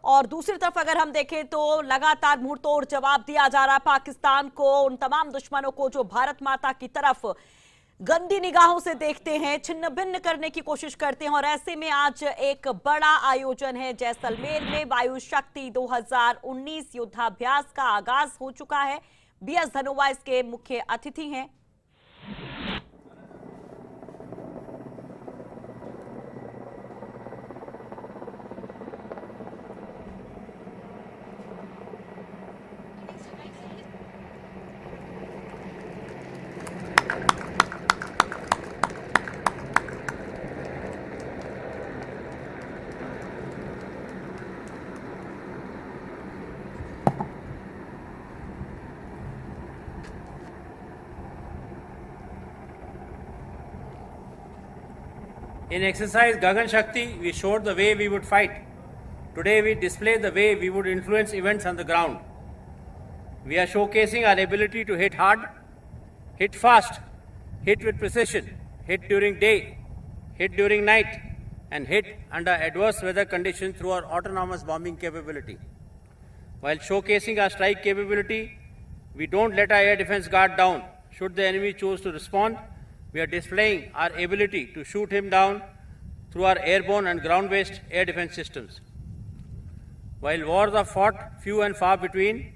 और दूसरी तरफ अगर हम देखें तो लगातार मुंहतोड़ जवाब दिया जा रहा है पाकिस्तान को, उन तमाम दुश्मनों को जो भारत माता की तरफ गंदी निगाहों से देखते हैं, छिन्न भिन्न करने की कोशिश करते हैं। और ऐसे में आज एक बड़ा आयोजन है जैसलमेर में, वायु शक्ति 2019 युद्धाभ्यास का आगाज हो चुका है। बीएस धनोआ इसके मुख्य अतिथि हैं। In exercise Gagan Shakti, we showed the way we would fight. Today we display the way we would influence events on the ground. We are showcasing our ability to hit hard, hit fast, hit with precision, hit during day, hit during night, and hit under adverse weather conditions through our autonomous bombing capability. While showcasing our strike capability, we don't let our air defense guard down. Should the enemy choose to respond, we are displaying our ability to shoot him down through our airborne and ground-based air defense systems. While wars are fought few and far between,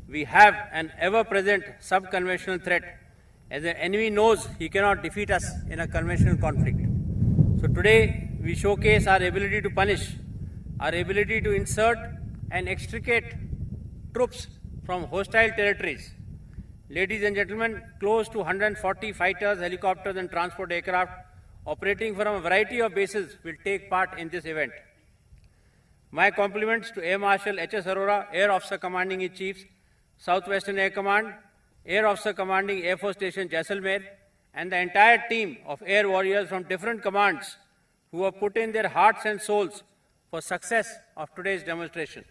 we have an ever-present sub-conventional threat, as the enemy knows he cannot defeat us in a conventional conflict. So today, we showcase our ability to punish, our ability to insert and extricate troops from hostile territories. Ladies and gentlemen, close to 140 fighters, helicopters and transport aircraft operating from a variety of bases will take part in this event. My compliments to Air Marshal H.S. Arora, Air Officer Commanding in Chief, Southwestern Air Command, Air Officer Commanding Air Force Station Jaisalmer, and the entire team of air warriors from different commands who have put in their hearts and souls for success of today's demonstration.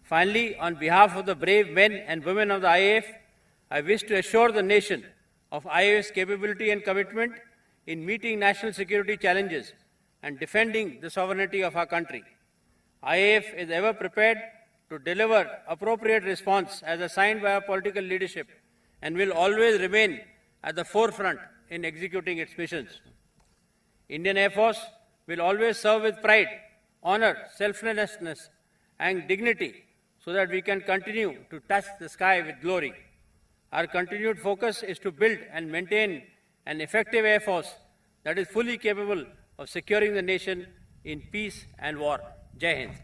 Finally, on behalf of the brave men and women of the IAF, I wish to assure the nation of IAF's capability and commitment in meeting national security challenges and defending the sovereignty of our country. IAF is ever prepared to deliver appropriate response as assigned by our political leadership and will always remain at the forefront in executing its missions. Indian Air Force will always serve with pride, honor, selflessness and dignity so that we can continue to touch the sky with glory. Our continued focus is to build and maintain an effective Air Force that is fully capable of securing the nation in peace and war. Jai Hind.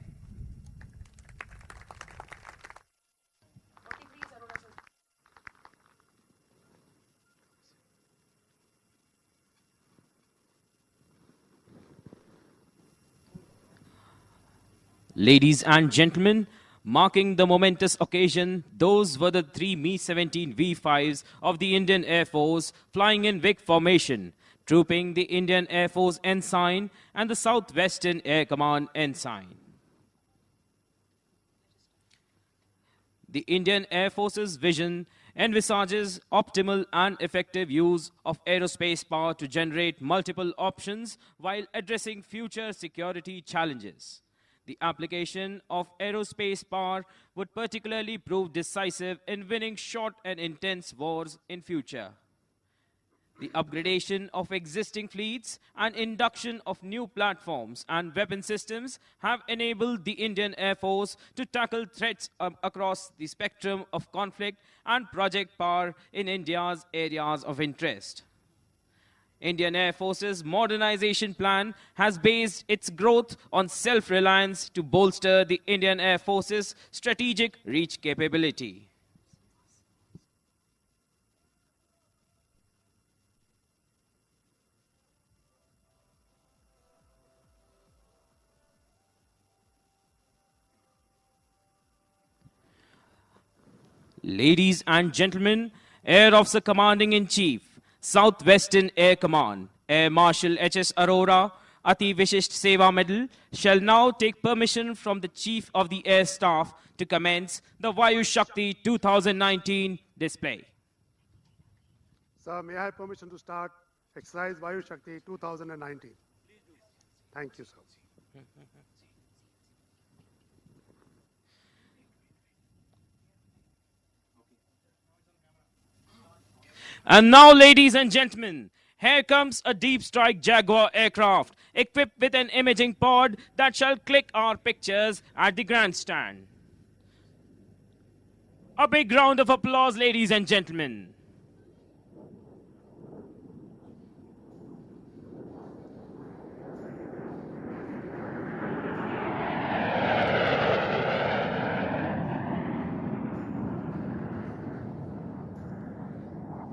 Ladies and gentlemen, marking the momentous occasion, those were the three Mi-17 V5s of the Indian Air Force flying in big formation, trooping the Indian Air Force ensign and the Southwestern Air Command ensign. The Indian Air Force's vision envisages optimal and effective use of aerospace power to generate multiple options while addressing future security challenges. The application of aerospace power would particularly prove decisive in winning short and intense wars in future. The upgradation of existing fleets and induction of new platforms and weapon systems have enabled the Indian Air Force to tackle threats across the spectrum of conflict and project power in India's areas of interest. Indian Air Force's modernization plan has based its growth on self-reliance to bolster the Indian Air Force's strategic reach capability. Ladies and gentlemen, Air Officer Commanding-in-Chief, Southwestern Air Command, Air Marshal H.S. Arora, Ati Vishisht Seva Medal, shall now take permission from the Chief of the Air Staff to commence the Vayu Shakti 2019 display. Sir, may I have permission to start exercise Vayu Shakti 2019? Thank you, sir. And now, ladies and gentlemen, here comes a deep strike Jaguar aircraft equipped with an imaging pod that shall click our pictures at the grandstand. A big round of applause, ladies and gentlemen.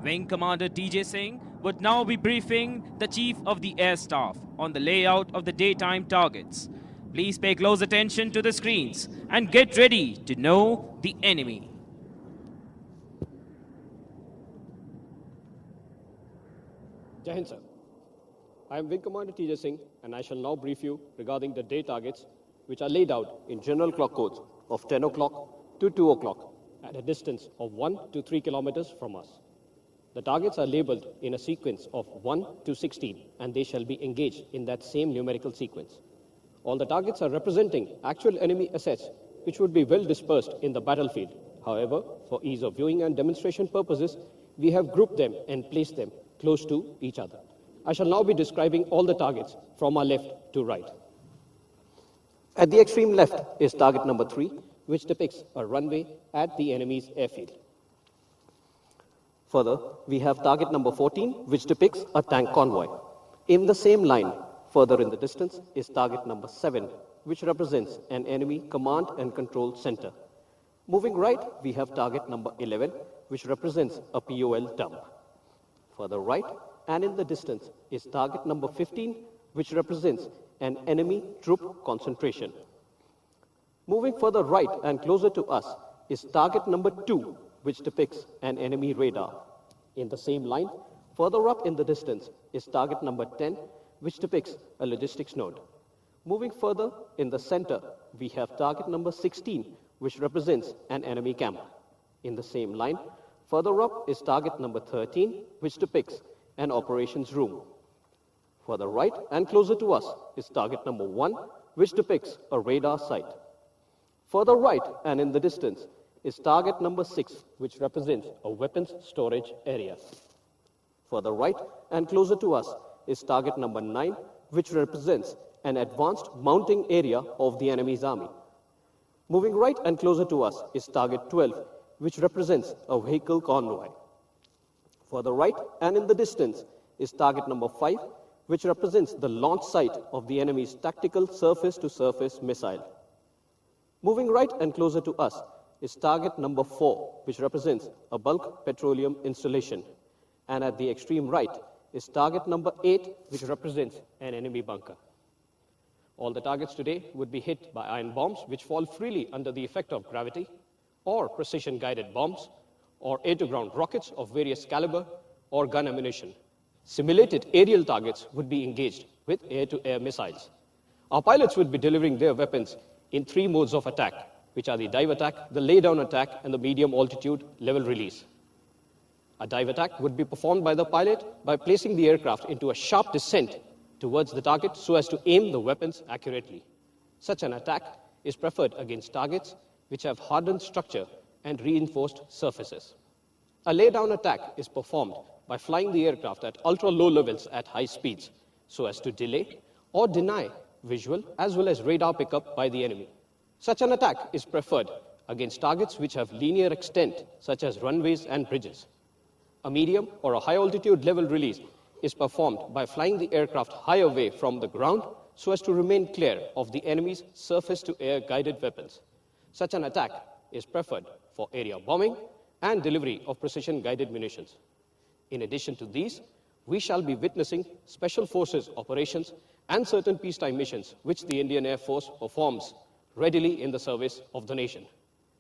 Wing Commander TJ Singh would now be briefing the Chief of the Air Staff on the layout of the daytime targets. Please pay close attention to the screens and get ready to know the enemy. Jai Hind, sir. I am Wing Commander TJ Singh, and I shall now brief you regarding the day targets which are laid out in general clock codes of 10 o'clock to 2 o'clock at a distance of 1 to 3 kilometers from us. The targets are labeled in a sequence of 1 to 16, and they shall be engaged in that same numerical sequence. All the targets are representing actual enemy assets, which would be well dispersed in the battlefield. However, for ease of viewing and demonstration purposes, we have grouped them and placed them close to each other. I shall now be describing all the targets from our left to right. At the extreme left is target number 3, which depicts a runway at the enemy's airfield. Further, we have target number 14, which depicts a tank convoy. In the same line, further in the distance, is target number 7, which represents an enemy command and control center. Moving right, we have target number 11, which represents a POL dump. Further right, and in the distance, is target number 15, which represents an enemy troop concentration. Moving further right and closer to us is target number 2, which depicts an enemy radar. In the same line, further up in the distance is target number 10, which depicts a logistics node. Moving further in the center, we have target number 16, which represents an enemy camp. In the same line, further up is target number 13, which depicts an operations room. Further right and closer to us is target number 1, which depicts a radar site. Further right and in the distance is target number 6, which represents a weapons storage area. Further right and closer to us is target number 9, which represents an advanced mounting area of the enemy's army. Moving right and closer to us is target 12, which represents a vehicle convoy. Further right and in the distance is target number 5, which represents the launch site of the enemy's tactical surface-to-surface missile. Moving right and closer to us is target number 4, which represents a bulk petroleum installation. And at the extreme right is target number 8, which represents an enemy bunker. All the targets today would be hit by iron bombs, which fall freely under the effect of gravity, or precision-guided bombs, or air-to-ground rockets of various caliber, or gun ammunition. Simulated aerial targets would be engaged with air-to-air missiles. Our pilots would be delivering their weapons in 3 modes of attack, which are the dive attack, the lay-down attack, and the medium altitude level release. A dive attack would be performed by the pilot by placing the aircraft into a sharp descent towards the target so as to aim the weapons accurately. Such an attack is preferred against targets which have hardened structure and reinforced surfaces. A lay-down attack is performed by flying the aircraft at ultra-low levels at high speeds so as to delay or deny visual as well as radar pickup by the enemy. Such an attack is preferred against targets which have linear extent, such as runways and bridges. A medium or a high-altitude level release is performed by flying the aircraft high away from the ground so as to remain clear of the enemy's surface-to-air guided weapons. Such an attack is preferred for area bombing and delivery of precision-guided munitions. In addition to these, we shall be witnessing special forces operations and certain peacetime missions which the Indian Air Force performs readily in the service of the nation.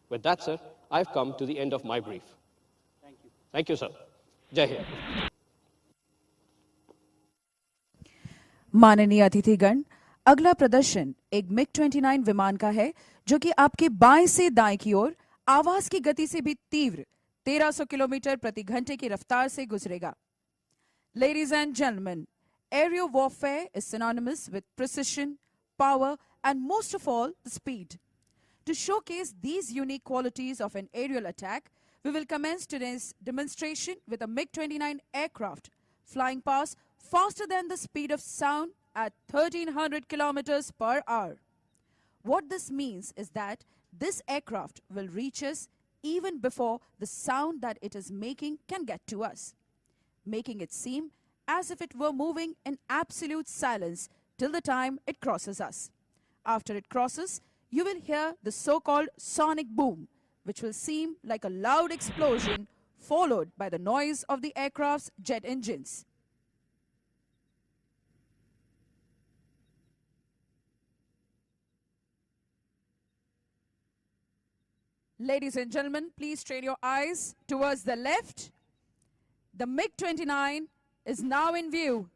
With that, sir, I've come to the end of my brief. Thank you. Thank you, sir. Jai Hind. माननीय अतिथिगण, अगला प्रदर्शन एक मिग-29 विमान का है जो कि आपके बाएं से दाएं की ओर आवाज की गति से भी तीव्र 1300 किलोमीटर प्रति घंटे की रफ्तार से गुजरेगा. Ladies and gentlemen, aerial warfare is synonymous with precision, power, and most of all, the speed. To showcase these unique qualities of an aerial attack, We will commence today's demonstration with a MiG-29 aircraft flying past faster than the speed of sound at 1300 kilometers per hour. What this means is that this aircraft will reach us even before the sound that it is making can get to us, making it seem as if it were moving in absolute silence till the time it crosses us. After it crosses, you will hear the so-called sonic boom, which will seem like a loud explosion followed by the noise of the aircraft's jet engines. Ladies and gentlemen, please strain your eyes towards the left. The MiG-29 is now in view.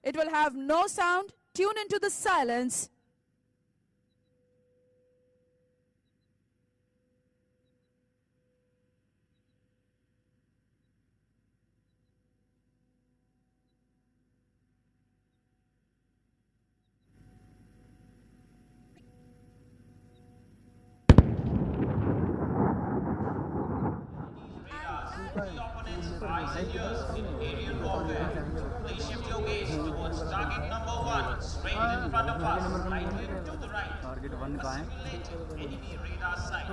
It will have no sound. Tune into the silence. Please shift your gaze towards target number 1, straight in front of us, slightly to the right. Target 1 कहाँ है? Enemy radar sight.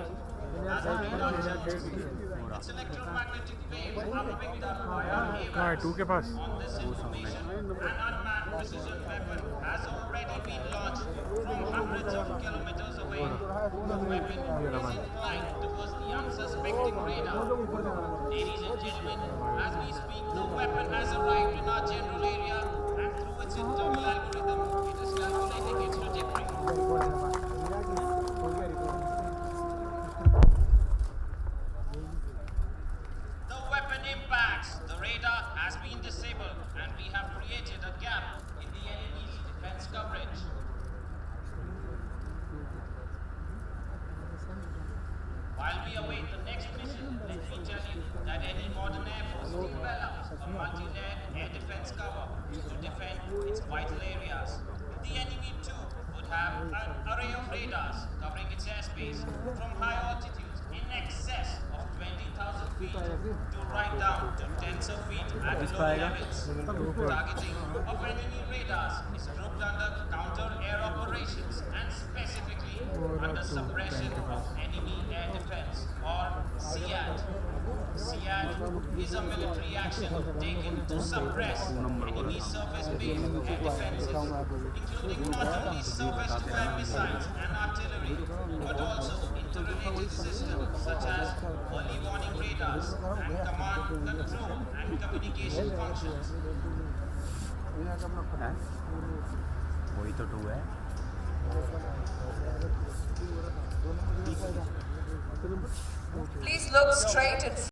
As the radar judges, its electromagnetic wave are picked up by our AWACS. 2 के पास On this information, an unmanned precision weapon has already been launched from hundreds of kilometers away. The weapon is inclined towards the unsuspecting radar. Ladies and gentlemen, as we speak, the weapon has arrived in our general area, and through its internal algorithm, it is calculating its trajectory. The weapon impacts. The radar has been disabled, and we have created a gap in the enemy's defense coverage. While we await the next mission, let me tell you that any modern air force develops a multi-layered air defense cover to defend its vital areas. The enemy too would have an array of radars covering its airspace from high altitudes in excess of 20,000 feet to right down to tens of feet at low levels. Targeting of enemy radars is grouped under counter-air operations and specifically under suppression of enemy air defense, or SEAD. SEAD is a military action taken to suppress enemy surface-based air defenses, including not only surface-to-air missiles and artillery, but also interrelated systems such as early warning radars and command, control and communication functions. वही तो 2 है। Please look straight in